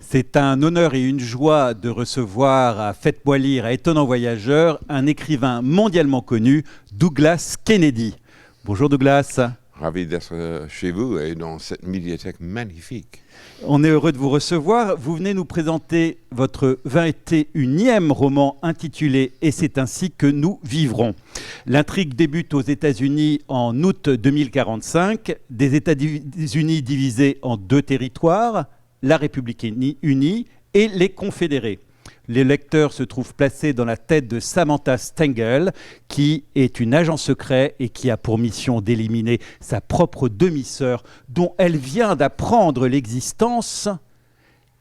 C'est un honneur et une joie de recevoir à Faites-moi lire, à Étonnant Voyageur, un écrivain mondialement connu, Douglas Kennedy. Bonjour Douglas. Ravi d'être chez vous et dans cette médiathèque magnifique. On est heureux de vous recevoir. Vous venez nous présenter votre 21e roman intitulé « Et c'est ainsi que nous vivrons ». L'intrigue débute aux États-Unis en août 2045, des États-Unis divisés en deux territoires, la République unie et les Confédérés. Les lecteurs se trouvent placés dans la tête de Samantha Stengel, qui est une agent secret et qui a pour mission d'éliminer sa propre demi-sœur, dont elle vient d'apprendre l'existence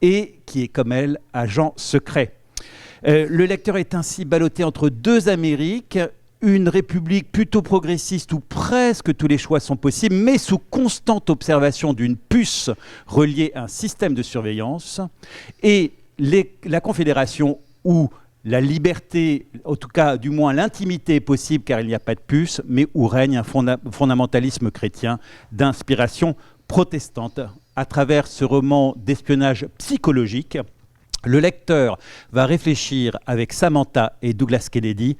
et qui est, comme elle, agent secret. Le lecteur est ainsi ballotté entre deux Amériques, une république plutôt progressiste où presque tous les choix sont possibles, mais sous constante observation d'une puce reliée à un système de surveillance, et la Confédération où la liberté, en tout cas du moins l'intimité est possible car il n'y a pas de puce, mais où règne un fondamentalisme chrétien d'inspiration protestante. À travers ce roman d'espionnage psychologique, le lecteur va réfléchir avec Samantha et Douglas Kennedy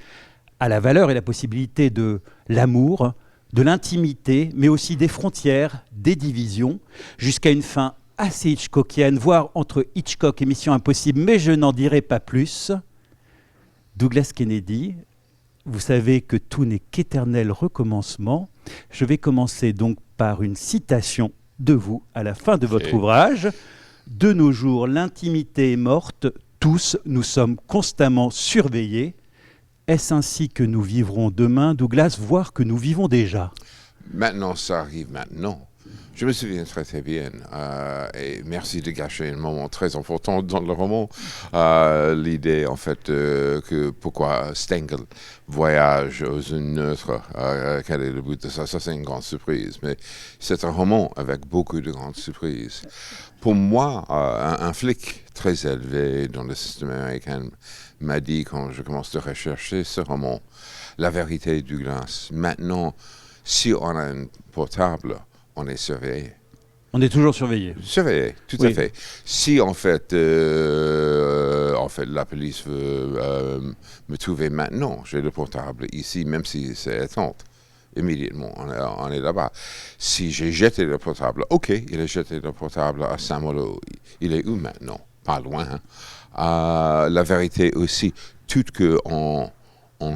à la valeur et la possibilité de l'amour, de l'intimité, mais aussi des frontières, des divisions, jusqu'à une fin assez hitchcockienne, voire entre Hitchcock et Mission Impossible, mais je n'en dirai pas plus. Douglas Kennedy, vous savez que tout n'est qu'éternel recommencement. Je vais commencer donc par une citation de vous à la fin de votre ouvrage. « De nos jours, l'intimité est morte, tous nous sommes constamment surveillés. Est-ce ainsi que nous vivrons demain, Douglas, voire que nous vivons déjà ?» Maintenant, ça arrive maintenant. Je me souviens très très bien, et merci de gâcher un moment très important dans le roman, l'idée en fait que pourquoi Stengel voyage aux zones neutres, quel est le but de ça, c'est une grande surprise, mais c'est un roman avec beaucoup de grandes surprises. Pour moi, un flic très élevé dans le système américain m'a dit quand je commence à rechercher ce roman, la vérité du glace. Maintenant, si on a un portable, on est surveillé. On est toujours surveillé. Surveillé, tout à fait. Si en fait, la police veut me trouver maintenant, j'ai le portable ici, même si c'est éteinte, immédiatement, on est là-bas. Si j'ai jeté le portable, ok, il a jeté le portable à Saint-Malo. Il est où maintenant? Pas loin. La vérité aussi, tout ce qu'on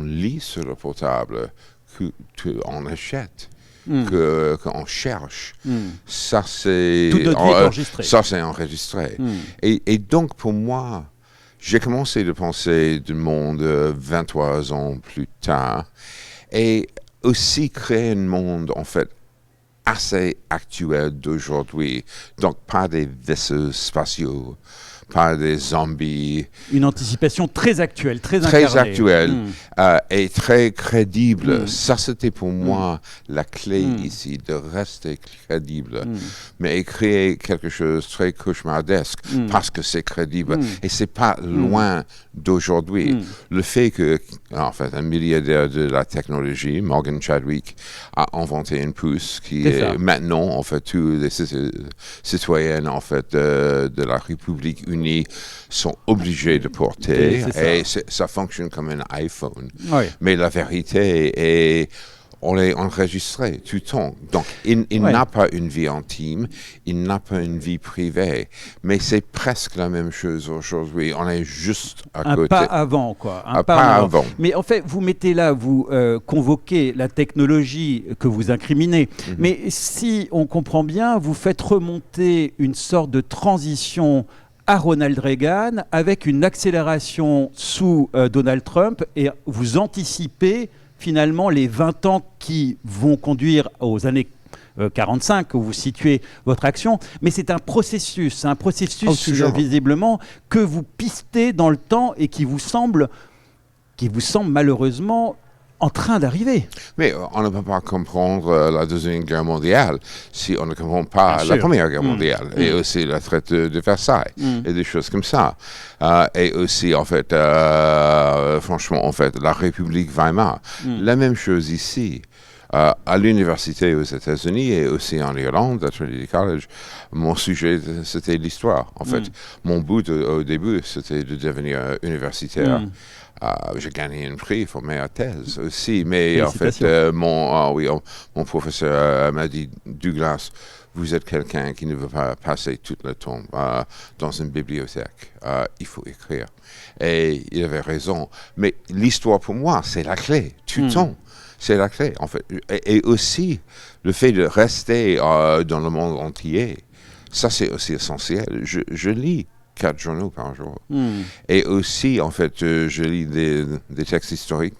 lit sur le portable, qu'on achète, qu'on cherche, ça c'est enregistré. Ça c'est enregistré. Et donc pour moi, j'ai commencé à penser du monde 23 ans plus tard et aussi créer un monde en fait assez actuel d'aujourd'hui. Donc pas des vaisseaux spatiaux, pas des zombies. Une anticipation très actuelle, très incarnée. Très actuelle et très crédible. Ça, c'était pour moi la clé ici, de rester crédible. Mais créer quelque chose de très cauchemardesque parce que c'est crédible. Et c'est pas loin d'aujourd'hui. Le fait que, en fait, un milliardaire de la technologie, Morgan Chadwick, a inventé une puce qui est maintenant, en fait, tous les citoyens, en fait, de la République unie sont obligés de porter et ça fonctionne comme un iPhone. Oui. Mais la vérité est, on est enregistré tout le temps. Donc, il n'a pas une vie intime, il n'a pas une vie privée. Mais c'est presque la même chose aujourd'hui. On est juste à côté. Un pas avant, quoi. Un pas avant. Mais en fait, vous mettez là, vous convoquez la technologie que vous incriminez. Mais si on comprend bien, vous faites remonter une sorte de transition à Ronald Reagan avec une accélération sous Donald Trump et vous anticipez finalement les 20 ans qui vont conduire aux années 45 où vous situez votre action, mais c'est un processus visiblement que vous pistez dans le temps et qui vous semble malheureusement en train d'arriver. Mais on ne peut pas comprendre la Deuxième Guerre mondiale si on ne comprend pas la Première Guerre mondiale et aussi la traité de Versailles et des choses comme ça. Et aussi, en fait, franchement, en fait, la République Weimar. La même chose ici. À l'université aux États-Unis et aussi en Irlande, à Trinity College, mon sujet, c'était l'histoire. En fait, mon but au début, c'était de devenir universitaire. J'ai gagné un prix pour ma thèse aussi, mais en fait, mon professeur m'a dit, Douglas, vous êtes quelqu'un qui ne veut pas passer tout le temps dans une bibliothèque. Il faut écrire. Et il avait raison. Mais l'histoire, pour moi, c'est la clé, tout le temps. C'est la clé, en fait. Et aussi, le fait de rester dans le monde entier, ça, c'est aussi essentiel. Je lis 4 journaux par jour. Et aussi, en fait, je lis des textes historiques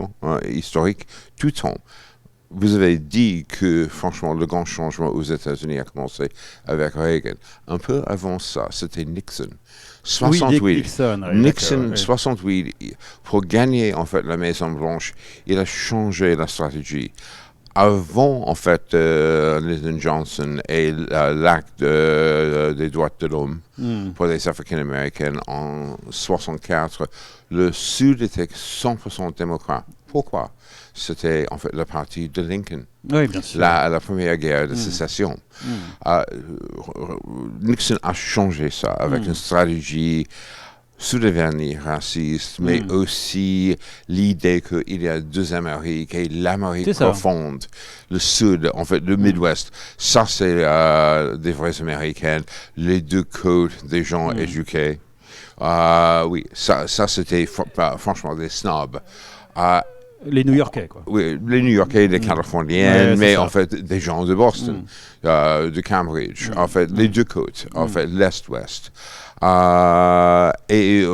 tout le temps. Vous avez dit que, franchement, le grand changement aux États-Unis a commencé avec Reagan. Un peu avant ça, c'était Nixon. 68. Nixon, 68, pour gagner, en fait, la Maison-Blanche, il a changé la stratégie. Avant, en fait, Lyndon Johnson et l'acte des droits de l'homme pour les Africains-Américains en 64, le Sud était 100% démocrate. Pourquoi? C'était en fait le parti de Lincoln. Oui, bien sûr. La première guerre de sécession. Nixon a changé ça avec une stratégie sous le vernis raciste, mais aussi l'idée qu'il y a 2 Amériques et l'Amérique profonde, le Sud, en fait, le Midwest. Ça, c'est des vrais Américains, les 2 côtes des gens éduqués. Oui, ça c'était franchement des snobs. Les New-Yorkais, quoi. Oui, les New-Yorkais, les Californiens, mais en fait, des gens de Boston, de Cambridge, en fait, les 2 côtes, en fait, l'Est-Ouest. Et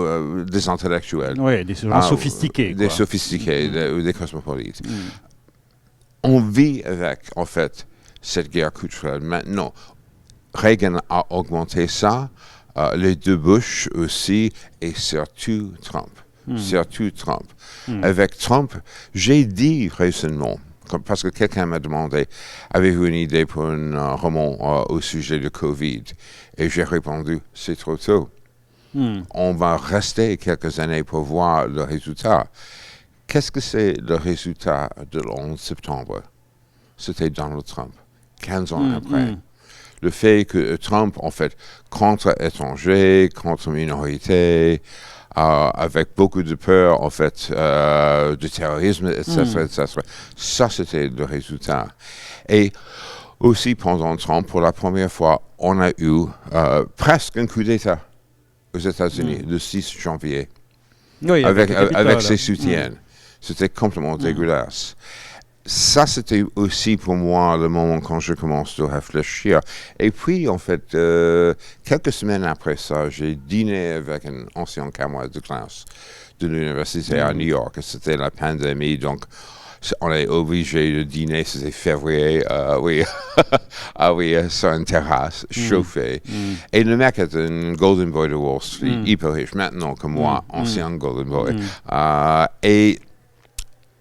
des intellectuels. Oui, des gens sophistiqués. Des sophistiqués, des cosmopolites. On vit avec, en fait, cette guerre culturelle. Maintenant, Reagan a augmenté ça, les 2 Bush aussi, et surtout Trump. Surtout Trump. Avec Trump, j'ai dit récemment, parce que quelqu'un m'a demandé, avez-vous une idée pour un roman au sujet de Covid? Et j'ai répondu, c'est trop tôt. On va rester quelques années pour voir le résultat. Qu'est-ce que c'est le résultat de le 11 septembre? C'était Donald Trump, 15 ans après. Le fait que Trump, en fait, contre étrangers, contre minorités, avec beaucoup de peur, en fait, de terrorisme, etc., etc. Ça, c'était le résultat. Et aussi, pendant Trump, pour la première fois, on a eu presque un coup d'État aux États-Unis, le 6 janvier, avec ses soutiens. C'était complètement dégueulasse. Ça, c'était aussi pour moi le moment quand je commence à réfléchir. Et puis, en fait, quelques semaines après ça, j'ai dîné avec un ancien camarade de classe de l'université à New York. C'était la pandémie, donc on est obligé de dîner, c'était février, sur une terrasse chauffée. Et le mec est un Golden Boy de Wall Street, hyper riche, maintenant que moi, ancien Golden Boy. Et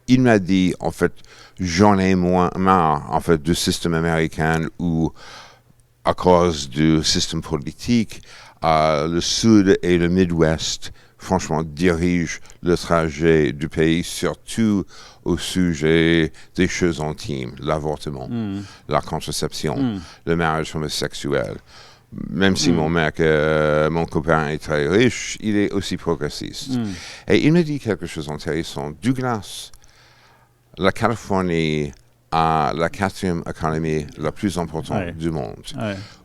il m'a dit, en fait, j'en ai marre, en fait, du système américain où, à cause du système politique, le Sud et le Midwest, franchement, dirigent le trajet du pays, surtout au sujet des choses intimes, l'avortement, la contraception, le mariage homosexuel. Même si mon copain est très riche, il est aussi progressiste. Et il m'a dit quelque chose d'intéressant. Douglas, la Californie a la 4e économie la plus importante du monde.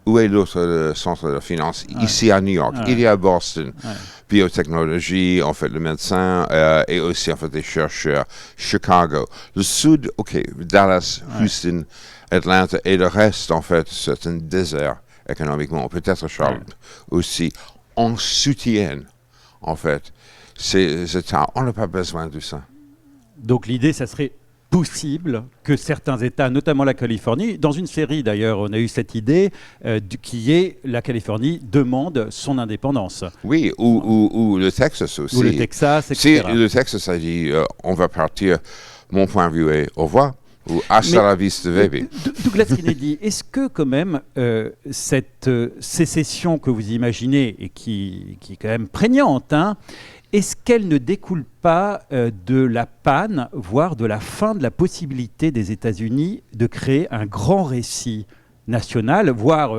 Où est l'autre centre de finance? Ici à New York. Il y a Boston. Biotechnologie, en fait, le médecin et aussi, en fait, des chercheurs. Chicago. Le Sud, Dallas, Houston, Atlanta et le reste, en fait, c'est un désert économiquement. Peut-être Charlotte aussi. On soutient, en fait, ces États. On n'a pas besoin de ça. Donc l'idée, ça serait possible que certains États, notamment la Californie, dans une série d'ailleurs, on a eu cette idée qui est la Californie demande son indépendance. Oui, ou le Texas aussi. Ou le Texas, etc. Si le Texas a dit on va partir, mon point de vue est au revoir, Ou hasta la vista, baby. Douglas Kennedy, est-ce que quand même cette sécession que vous imaginez et qui est quand même prégnante, hein, est-ce qu'elle ne découle pas de la panne, voire de la fin de la possibilité des États-Unis de créer un grand récit national, voire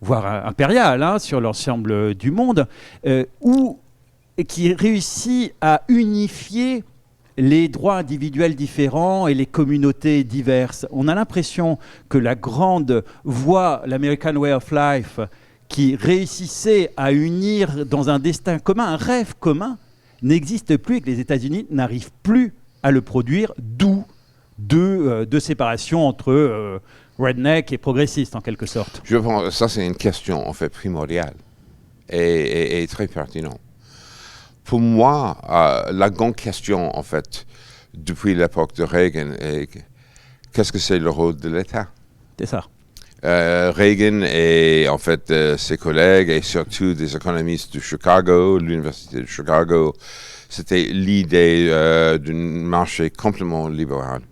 impérial, hein, sur l'ensemble du monde, qui réussit à unifier les droits individuels différents et les communautés diverses? On a l'impression que la grande voie, l'American Way of Life, qui réussissait à unir dans un destin commun, un rêve commun, n'existe plus et que les États-Unis n'arrivent plus à le produire, d'où deux séparations entre redneck et progressistes, en quelque sorte. Je pense que ça, c'est une question, en fait, primordiale et très pertinente. Pour moi, la grande question, en fait, depuis l'époque de Reagan, est qu'est-ce que c'est le rôle de l'État? C'est ça. Reagan et, en fait, ses collègues, et surtout des économistes de Chicago, l'Université de Chicago, c'était l'idée d'un marché complètement libéral.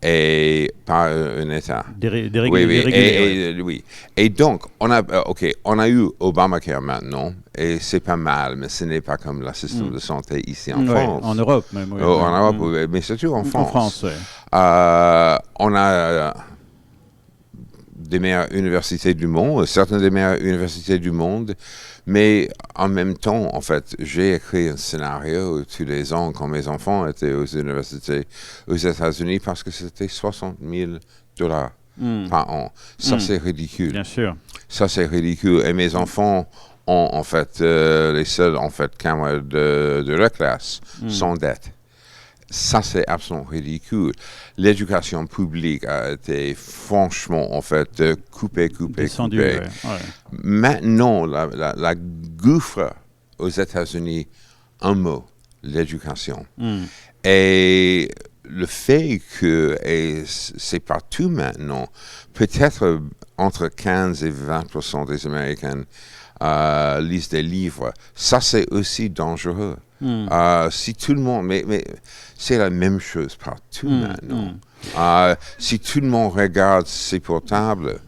Et pas un État. Oui. Et donc, on a eu Obamacare maintenant, et c'est pas mal, mais ce n'est pas comme le système de santé ici en France. En Europe même. Oui, en Europe, mais surtout en France. En France, oui. On a des meilleures universités du monde, certaines des meilleures universités du monde, mais en même temps, en fait, j'ai écrit un scénario tous les ans quand mes enfants étaient aux universités aux États-Unis parce que c'était $60,000 par an. Ça, c'est ridicule. Bien sûr. Ça, c'est ridicule. Et mes enfants ont, en fait, les seuls, en fait, camarades de leur classe sans dette. Ça, c'est absolument ridicule. L'éducation publique a été franchement, en fait, coupée. Ouais. Maintenant, la gouffre aux États-Unis, un mot, l'éducation. Et le fait que, et c'est partout maintenant, peut-être entre 15 et 20% des Américains lisent des livres, ça c'est aussi dangereux. Si tout le monde, mais c'est la même chose partout maintenant. Si tout le monde regarde ses portables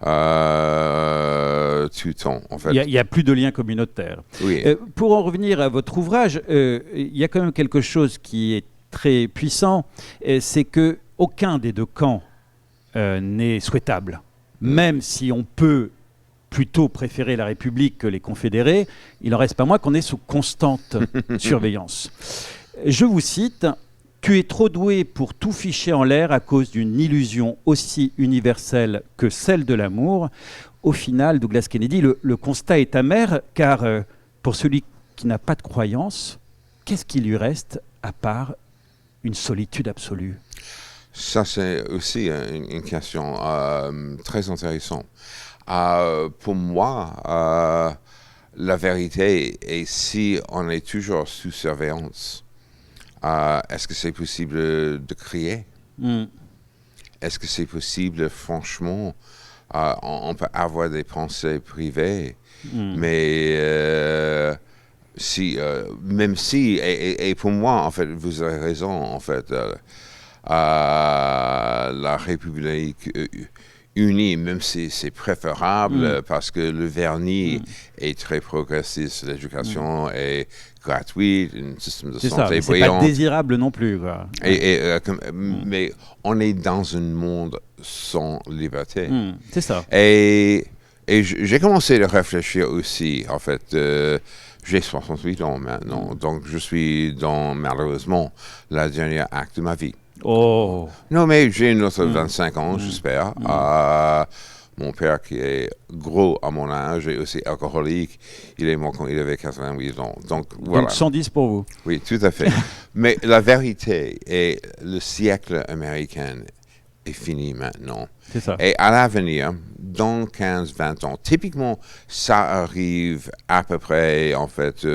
tout le temps, en fait. Il n'y a plus de lien communautaire. Oui. Pour en revenir à votre ouvrage, il y a quand même quelque chose qui est très puissant, c'est que aucun des deux camps n'est souhaitable. Même si on peut plutôt préférer la République que les confédérés, il n'en reste pas moins qu'on est sous constante surveillance. Je vous cite: « Tu es trop doué pour tout ficher en l'air à cause d'une illusion aussi universelle que celle de l'amour. » Au final, Douglas Kennedy, le constat est amer, car pour celui qui n'a pas de croyance, qu'est-ce qui lui reste à part une solitude absolue? Ça, c'est aussi une question très intéressante. Pour moi, la vérité est si on est toujours sous surveillance, est-ce que c'est possible de crier? Est-ce que c'est possible, franchement, on peut avoir des pensées privées, mais même si, et pour moi, en fait, vous avez raison, en fait, la République unie, même si c'est préférable, parce que le vernis est très progressiste, l'éducation est gratuite, un système de santé brillant. C'est pas désirable non plus, quoi. Mais on est dans un monde sans liberté. C'est ça. Et j'ai commencé à réfléchir aussi, en fait. J'ai 68 ans maintenant, donc je suis dans, malheureusement, la dernière acte de ma vie. Oh. Non, mais j'ai une autre 25 ans, j'espère. Mon père, qui est gros à mon âge et aussi alcoolique, il est mort quand il avait 88 ans. Donc, voilà. Donc 110 pour vous. Oui, tout à fait. Mais la vérité est le siècle américain est fini maintenant. C'est ça. Et à l'avenir, dans 15-20 ans, typiquement, ça arrive à peu près, en fait,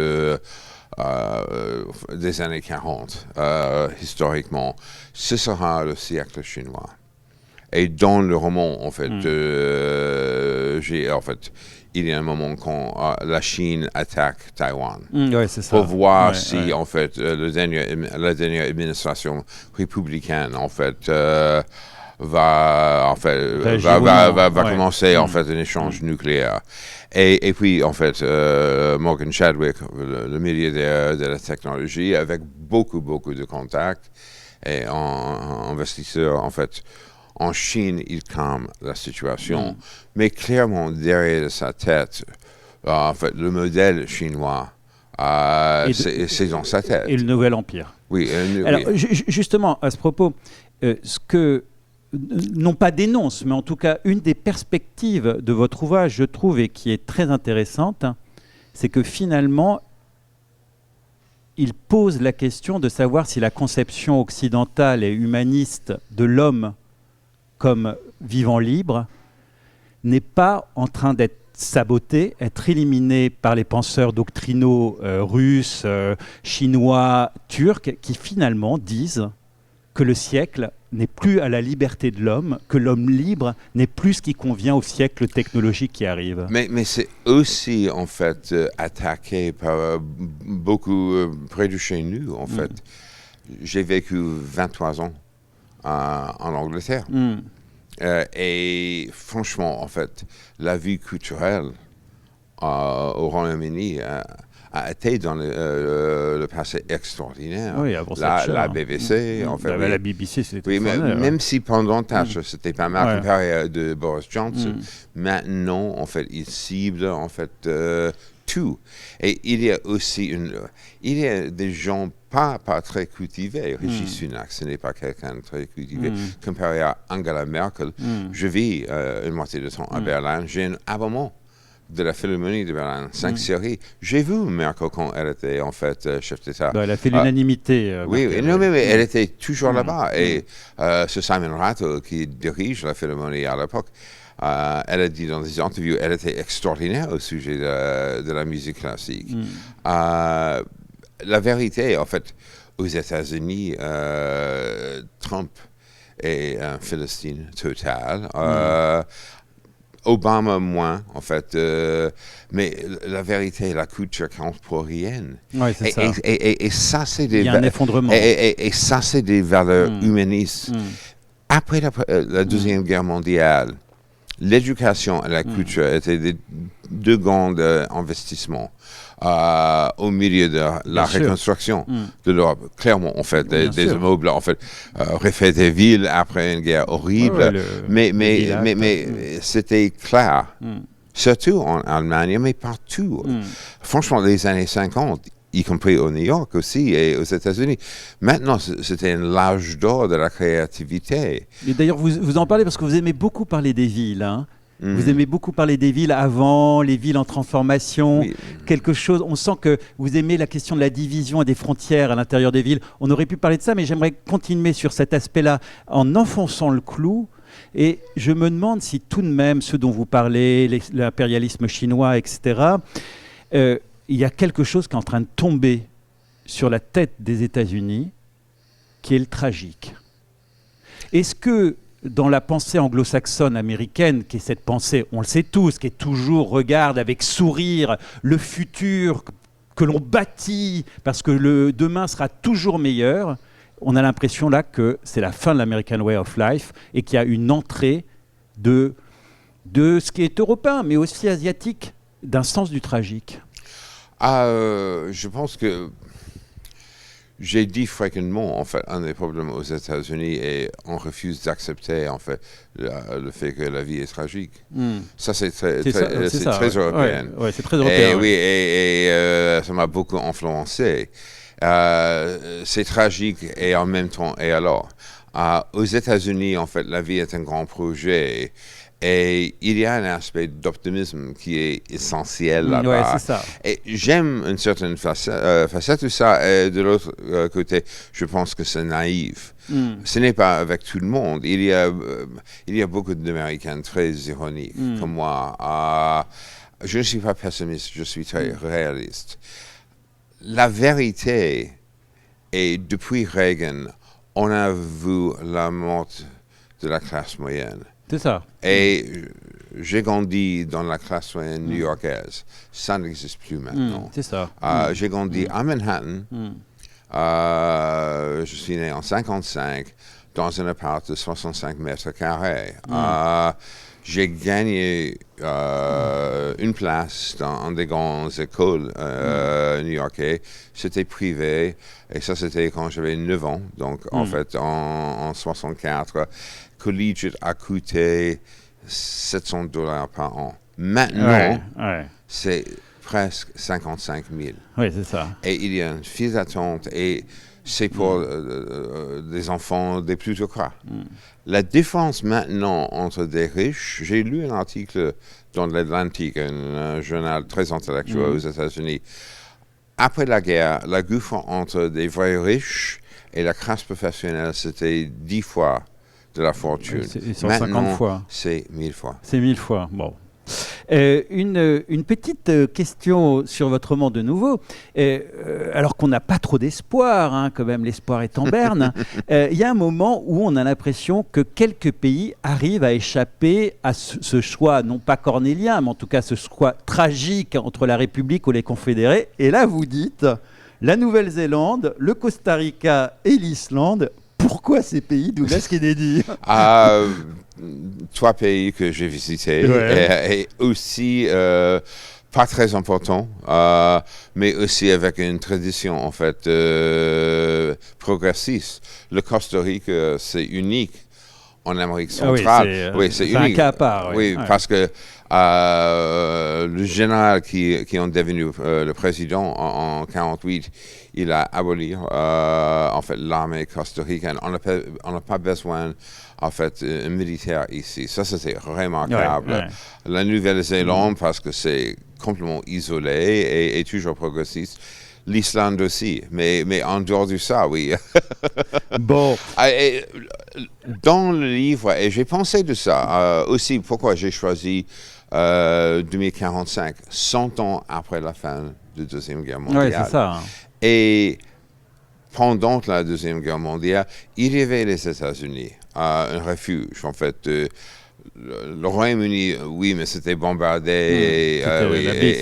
des années 40, historiquement. Ce sera le siècle chinois. Et dans le roman, en fait, j'ai il y a un moment quand la Chine attaque Taïwan. Ouais, c'est ça. Pour voir Ouais, si, ouais. en fait, la dernière administration républicaine, en fait, va Réagir ou non, ouais. commencer, en fait, un échange nucléaire. Et puis, en fait, Morgan Chadwick, le milliardaire de la technologie, avec beaucoup de contacts et investisseurs, en fait, en Chine, il calme la situation. Mais clairement, derrière sa tête, en fait, le modèle chinois, c'est dans sa tête. Et le nouvel empire. Oui. Alors, justement, à ce propos, ce que, non pas dénonce, mais en tout cas, une des perspectives de votre ouvrage, je trouve, et qui est très intéressante, c'est que finalement, il pose la question de savoir si la conception occidentale et humaniste de l'homme comme vivant libre n'est pas en train d'être saboté, être éliminé par les penseurs doctrinaux russes, chinois, turcs, qui finalement disent que le siècle n'est plus à la liberté de l'homme, que l'homme libre n'est plus ce qui convient au siècle technologique qui arrive. Mais c'est aussi, en fait, attaqué par beaucoup près de chez nous, en fait. J'ai vécu 23 ans en Angleterre. Et franchement, en fait, la vie culturelle au Royaume-Uni a été dans le passé extraordinaire. Oui, avant la BBC, en fait. La BBC, c'était oui, mais extraordinaire. même si pendant Thatcher, c'était pas mal comparé à de Boris Johnson, maintenant, en fait, il cible, en fait, tout. Et il y a aussi il y a des gens pas très cultivés. Rishi Sunak, ce n'est pas quelqu'un de très cultivé. Comparé à Angela Merkel, je vis une moitié de temps à Berlin. J'ai un abonnement de la Philharmonie de Berlin, 5 séries. J'ai vu Merkel quand elle était, en fait, chef d'État. Elle a fait l'unanimité. Oui, mais elle était toujours là-bas. Et c'est Simon Rattle qui dirige la Philharmonie à l'époque. Elle a dit dans des interviews, elle était extraordinaire au sujet de la musique classique. La vérité, en fait, aux États-Unis, Trump est un Philistine total. Obama moins, en fait. Mais la vérité, la culture compte pour rien. Oui, c'est ça. Et ça, c'est des... Il y a un effondrement. Et ça, c'est des valeurs humanistes. Après la Deuxième Guerre mondiale, l'éducation et la culture étaient des deux grands investissements au milieu de la reconstruction de l'Europe. Clairement, on fait des immeubles, en fait, refait des villes après une guerre horrible, mais c'était clair. Surtout en Allemagne, mais partout. Franchement, les années 50, y compris au New York aussi et aux États-Unis. Maintenant, c'était un l'âge d'or de la créativité. Et d'ailleurs, vous en parlez parce que vous aimez beaucoup parler des villes. Hein. Vous aimez beaucoup parler des villes avant, les villes en transformation, quelque chose. On sent que vous aimez la question de la division et des frontières à l'intérieur des villes. On aurait pu parler de ça, mais j'aimerais continuer sur cet aspect-là en enfonçant le clou. Et je me demande si tout de même, ceux dont vous parlez, l'impérialisme chinois, etc., il y a quelque chose qui est en train de tomber sur la tête des États-Unis, qui est le tragique. Est-ce que dans la pensée anglo-saxonne américaine, qui est cette pensée, on le sait tous, qui est toujours regarde avec sourire le futur que l'on bâtit, parce que le demain sera toujours meilleur, on a l'impression là que c'est la fin de l'American Way of Life et qu'il y a une entrée de ce qui est européen, mais aussi asiatique, d'un sens du tragique. Je pense que j'ai dit fréquemment, en fait, un des problèmes aux États-Unis et on refuse d'accepter, en fait, le fait que la vie est tragique. Ça, c'est très européen. Ouais, c'est très européen. Et ça m'a beaucoup influencé. C'est tragique et en même temps, et alors, aux États-Unis, en fait, la vie est un grand projet. Et il y a un aspect d'optimisme qui est essentiel là-bas. Ouais, c'est ça. Et j'aime une certaine facette de ça. Et de l'autre côté, je pense que c'est naïf. Ce n'est pas avec tout le monde. Il y a beaucoup d'Américains très ironiques comme moi. Je ne suis pas pessimiste, je suis très réaliste. La vérité est, depuis Reagan, on a vu la mort de la classe moyenne. C'est ça. Et j'ai grandi dans la classe moyenne new-yorkaise. Ça n'existe plus maintenant. C'est ça. J'ai grandi à Manhattan. Je suis né en 55 dans un appart de 65 mètres carrés. J'ai gagné une place dans des grandes écoles new-yorkaises. C'était privé. Et ça, c'était quand j'avais 9 ans. Donc, en fait, en 64, collegiate a coûté $700 par an. Maintenant, c'est presque 55 000. Oui, c'est ça. Et il y a une file d'attente et c'est pour des enfants des plutocrates. La différence maintenant entre des riches, j'ai lu un article dans l'Atlantic, un journal très intellectuel aux États-Unis. Après la guerre, la gouffre entre des vrais riches et la classe professionnelle, c'était 10 fois de la fortune. C'est 150 fois. C'est 1000 fois. C'est 1000 fois. Bon. Une petite question sur votre roman de nouveau. Alors qu'on n'a pas trop d'espoir, hein, quand même, l'espoir est en berne. Il y a un moment où on a l'impression que quelques pays arrivent à échapper à ce choix, non pas cornélien, mais en tout cas ce choix tragique entre la République ou les Confédérés. Et là, vous dites, la Nouvelle-Zélande, le Costa Rica et l'Islande. Pourquoi ces pays, Douglas Kennedy? 3 pays que j'ai visités et aussi pas très importants, mais aussi avec une tradition en fait progressiste. Le Costa Rica, c'est unique en Amérique centrale. C'est un cas à part. Parce que le général qui est devenu le président en 1948, il a aboli en fait l'armée costaricaine. On n'a pas besoin en fait un militaire ici. Ça c'était remarquable. La Nouvelle-Zélande parce que c'est complètement isolé et toujours progressiste. L'Islande aussi, mais en dehors de ça, oui. Bon. Dans le livre, et j'ai pensé de ça aussi, pourquoi j'ai choisi 2045, 100 ans après la fin de la Deuxième Guerre mondiale. Oui, c'est ça. Hein. Et pendant la Deuxième Guerre mondiale, il y avait les États-Unis, un refuge, en fait. Le Royaume-Uni, oui, mais c'était bombardé.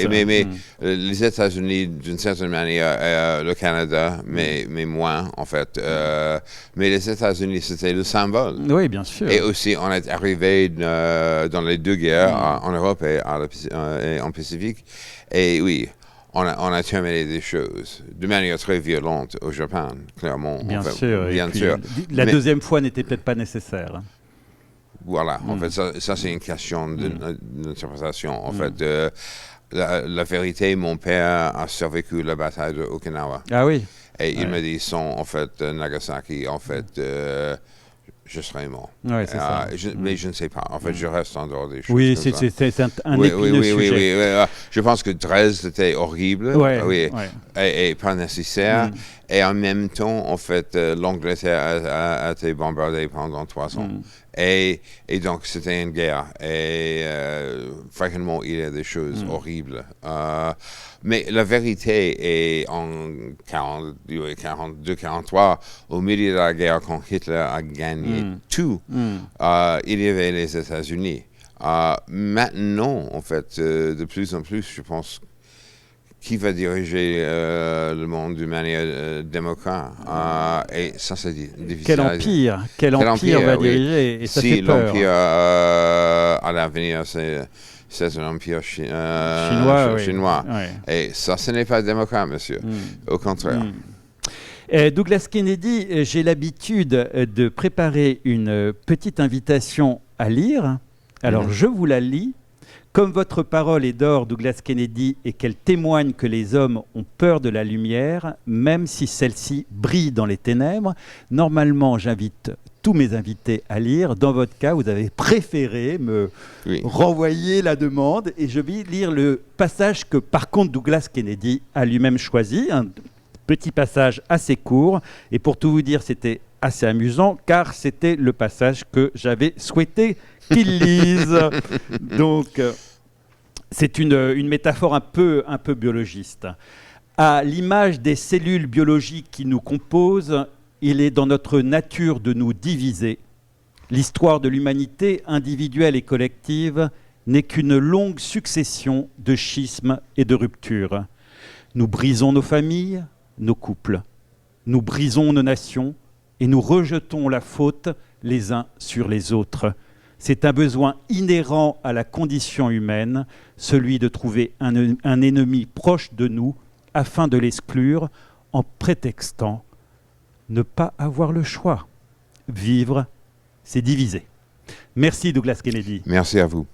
Mais les États-Unis, d'une certaine manière, le Canada, mais moins, en fait. Mais les États-Unis, c'était le symbole. Oui, bien sûr. Et aussi, on est arrivé dans les 2 guerres, en Europe et en Pacifique. Et oui, on a terminé des choses de manière très violente au Japon, clairement. Bien en fait, sûr. Bien sûr. La deuxième fois n'était peut-être pas nécessaire. Voilà, en fait, ça c'est une question d'interprétation. En fait, la vérité, mon père a survécu la bataille de Okinawa. Ah oui. Et il me dit, en fait, Nagasaki, en fait, je serais mort. Ouais, c'est ça. Mais je ne sais pas. En fait, je reste en dehors des choses. Oui, c'est un épineux sujet. Oui. Je pense que Dresde était horrible. Et pas nécessaire. Et en même temps, en fait, l'Angleterre a été bombardée pendant 3 ans. Et donc, c'était une guerre. Et fréquemment, il y a des choses horribles. Mais la vérité est en 42-43, au milieu de la guerre, quand Hitler a gagné tout, il y avait les États-Unis. Maintenant, en fait, de plus en plus, je pense, qui va diriger le monde d'une manière démocrate. Et ça, c'est difficile. Quel empire va diriger, et ça fait peur. Si l'empire à l'avenir, c'est un empire chinois. Et ça, ce n'est pas démocrate, monsieur. Au contraire. Douglas Kennedy, j'ai l'habitude de préparer une petite invitation à lire. Alors, je vous la lis. Comme votre parole est d'or, Douglas Kennedy, et qu'elle témoigne que les hommes ont peur de la lumière, même si celle-ci brille dans les ténèbres, normalement, j'invite tous mes invités à lire. Dans votre cas, vous avez préféré me renvoyer la demande, et je vais lire le passage que, par contre, Douglas Kennedy a lui-même choisi, un petit passage assez court, et pour tout vous dire, c'était assez amusant, car c'était le passage que j'avais souhaité qu'il lise. Donc, c'est une métaphore un peu biologiste. À l'image des cellules biologiques qui nous composent, il est dans notre nature de nous diviser. L'histoire de l'humanité, individuelle et collective, n'est qu'une longue succession de schismes et de ruptures. Nous brisons nos familles, nos couples. Nous brisons nos nations et nous rejetons la faute les uns sur les autres. C'est un besoin inhérent à la condition humaine, celui de trouver un ennemi proche de nous afin de l'exclure en prétextant ne pas avoir le choix. Vivre, c'est diviser. Merci Douglas Kennedy. Merci à vous.